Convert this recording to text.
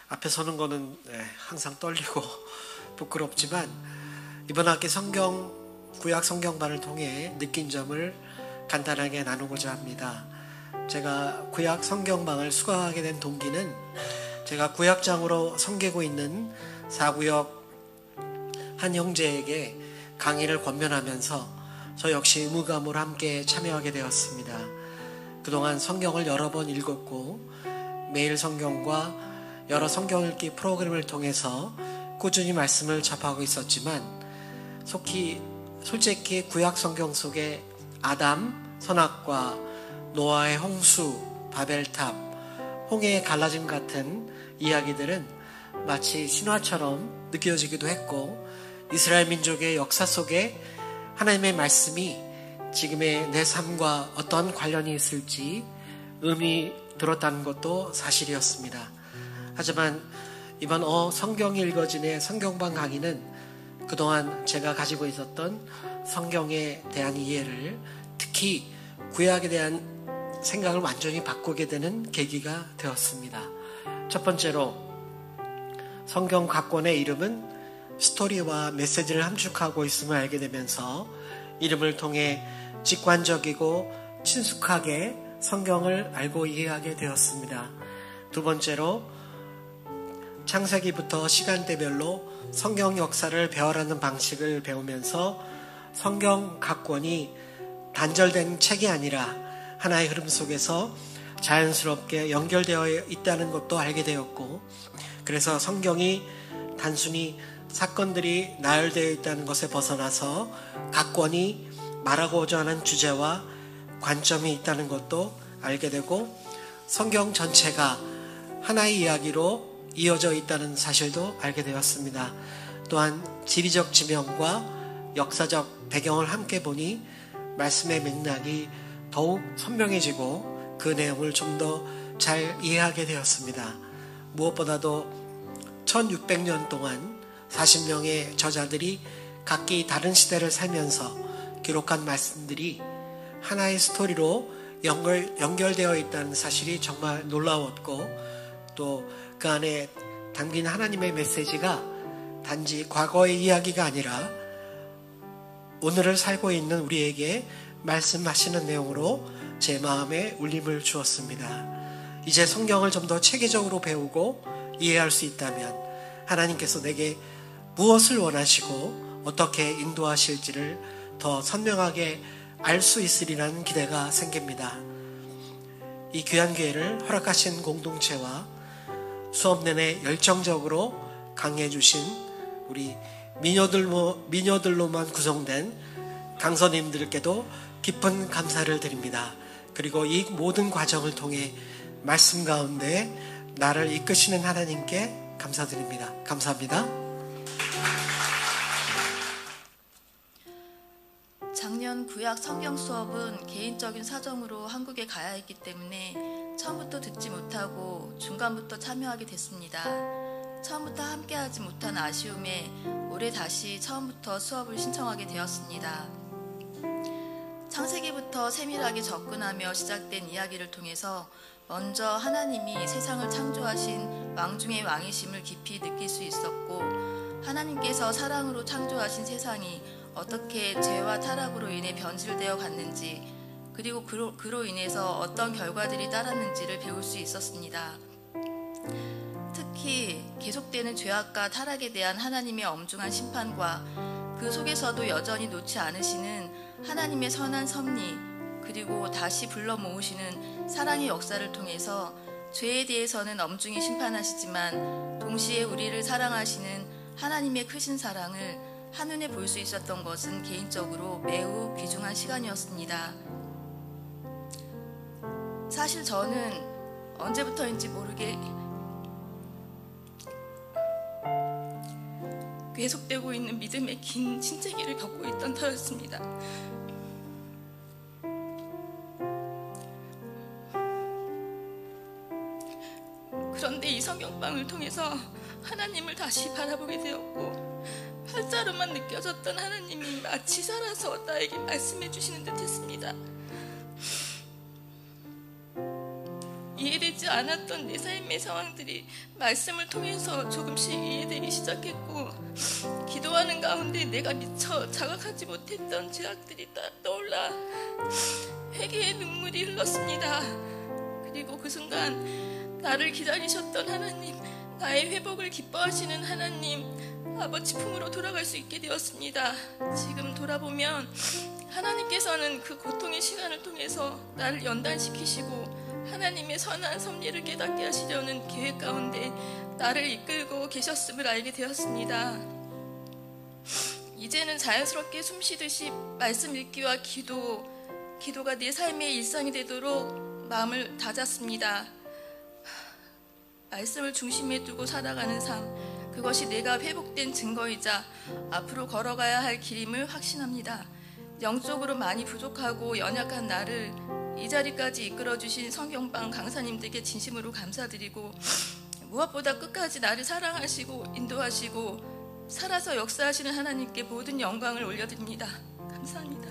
앞에 서는 거는 항상 떨리고 부끄럽지만 이번 학기 구약 성경반을 통해 느낀 점을 간단하게 나누고자 합니다. 제가 구약 성경반을 수강하게 된 동기는 제가 구약장으로 섬기고 있는 사구역 한 형제에게 강의를 권면하면서 저 역시 의무감으로 함께 참여하게 되었습니다. 그동안 성경을 여러 번 읽었고 매일 성경과 여러 성경 읽기 프로그램을 통해서 꾸준히 말씀을 접하고 있었지만 솔직히 구약 성경 속에 아담, 선악과, 노아의 홍수, 바벨탑, 홍해의 갈라짐 같은 이야기들은 마치 신화처럼 느껴지기도 했고 이스라엘 민족의 역사 속에 하나님의 말씀이 지금의 내 삶과 어떤 관련이 있을지 의미 들었다는 것도 사실이었습니다. 하지만 이번 성경이 읽어진의 성경반 강의는 그동안 제가 가지고 있었던 성경에 대한 이해를 특히 구약에 대한 생각을 완전히 바꾸게 되는 계기가 되었습니다. 첫 번째로 성경 각 권의 이름은 스토리와 메시지를 함축하고 있음을 알게 되면서 이름을 통해 직관적이고 친숙하게 성경을 알고 이해하게 되었습니다. 두 번째로 창세기부터 시간대별로 성경 역사를 배워라는 방식을 배우면서 성경 각 권이 단절된 책이 아니라 하나의 흐름 속에서 자연스럽게 연결되어 있다는 것도 알게 되었고 그래서 성경이 단순히 사건들이 나열되어 있다는 것에 벗어나서 각 권이 말하고자 하는 주제와 관점이 있다는 것도 알게 되고 성경 전체가 하나의 이야기로 이어져 있다는 사실도 알게 되었습니다. 또한 지리적 지명과 역사적 배경을 함께 보니 말씀의 맥락이 더욱 선명해지고 그 내용을 좀 더 잘 이해하게 되었습니다. 무엇보다도 1600년 동안 40명의 저자들이 각기 다른 시대를 살면서 기록한 말씀들이 하나의 스토리로 연결되어 있다는 사실이 정말 놀라웠고 또 그 안에 담긴 하나님의 메시지가 단지 과거의 이야기가 아니라 오늘을 살고 있는 우리에게 말씀하시는 내용으로 제 마음에 울림을 주었습니다. 이제 성경을 좀 더 체계적으로 배우고 이해할 수 있다면 하나님께서 내게 무엇을 원하시고 어떻게 인도하실지를 더 선명하게 알 수 있으리라는 기대가 생깁니다. 이 귀한 기회를 허락하신 공동체와 수업 내내 열정적으로 강의해 주신 우리 미녀들로만 구성된 강사님들께도 깊은 감사를 드립니다. 그리고 이 모든 과정을 통해 말씀 가운데 나를 이끄시는 하나님께 감사드립니다. 감사합니다. 작년 구약 성경 수업은 개인적인 사정으로 한국에 가야 했기 때문에 처음부터 듣지 못하고 중간부터 참여하게 됐습니다. 처음부터 함께하지 못한 아쉬움에 올해 다시 처음부터 수업을 신청하게 되었습니다. 창세기부터 세밀하게 접근하며 시작된 이야기를 통해서 먼저 하나님이 세상을 창조하신 왕 중의 왕이심을 깊이 느낄 수 있었고 하나님께서 사랑으로 창조하신 세상이 어떻게 죄와 타락으로 인해 변질되어 갔는지 그리고 그로 인해서 어떤 결과들이 따랐는지를 배울 수 있었습니다. 특히 계속되는 죄악과 타락에 대한 하나님의 엄중한 심판과 그 속에서도 여전히 놓지 않으시는 하나님의 선한 섭리 그리고 다시 불러 모으시는 사랑의 역사를 통해서 죄에 대해서는 엄중히 심판하시지만 동시에 우리를 사랑하시는 하나님의 크신 사랑을 한눈에 볼 수 있었던 것은 개인적으로 매우 귀중한 시간이었습니다. 사실 저는 언제부터인지 모르게 계속되고 있는 믿음의 긴 신세기를 겪고 있던 터였습니다. 그런데 이 성경방을 통해서 하나님을 다시 바라보게 되었고 팔자로만 느껴졌던 하나님이 마치 살아서 나에게 말씀해 주시는 듯 했습니다. 이해되지 보이지 않았던 내 삶의 상황들이 말씀을 통해서 조금씩 이해되기 시작했고, 기도하는 가운데 내가 미처 자각하지 못했던 죄악들이 떠올라 회개의 눈물이 흘렀습니다. 그리고 그 순간 나를 기다리셨던 하나님, 나의 회복을 기뻐하시는 하나님, 아버지 품으로 돌아갈 수 있게 되었습니다. 지금 돌아보면 하나님께서는 그 고통의 시간을 통해서 나를 연단시키시고 하나님의 선한 섭리를 깨닫게 하시려는 계획 가운데 나를 이끌고 계셨음을 알게 되었습니다. 이제는 자연스럽게 숨쉬듯이 말씀 읽기와 기도가 내 삶의 일상이 되도록 마음을 다잡습니다. 말씀을 중심에 두고 살아가는 삶, 그것이 내가 회복된 증거이자 앞으로 걸어가야 할 길임을 확신합니다. 영적으로 많이 부족하고 연약한 나를 이 자리까지 이끌어주신 성경방 강사님들께 진심으로 감사드리고, 무엇보다 끝까지 나를 사랑하시고 인도하시고 살아서 역사하시는 하나님께 모든 영광을 올려드립니다. 감사합니다.